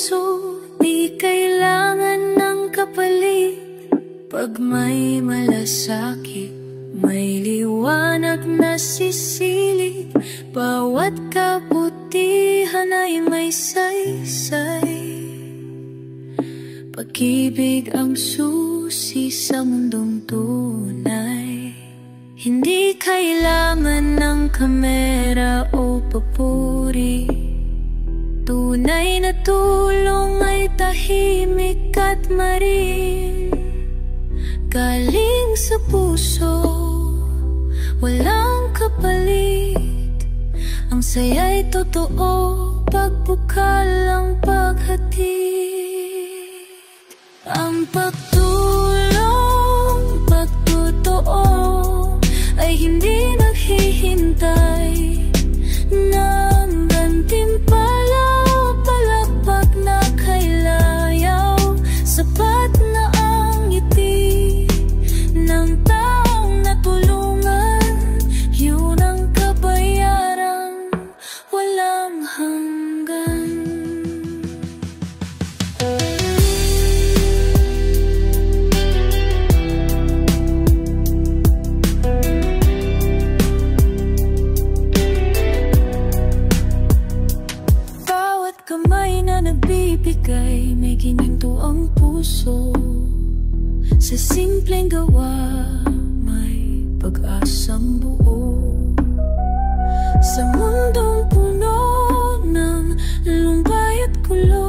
puso, di kailangan ng kapalit. Pag may malasakit, may liwanag na sisilid. Bawat kabutihan ay may saysay. Pag-ibig ang susi sa mundong tunay. Hindi kailangan ng kamera o papuri. Tunay na tulong ay tahimik at maril. Galing sa puso, walang kapalit. Ang saya'y totoo, pagbukal ang paghatid. Ang pagtulong, pagtotoo ay hindi naghihintay ng gantimpala o palakpak na kailayaw. Sapat na ang ngiti ng taong natulungan, yun ang kabayarang walang hanggan. Bawat kamay na nagbibigay, may gininto ang puso. Sa simpleng gawa, may pag-asang buo. Sa mundong puno ng lumbay at kulong,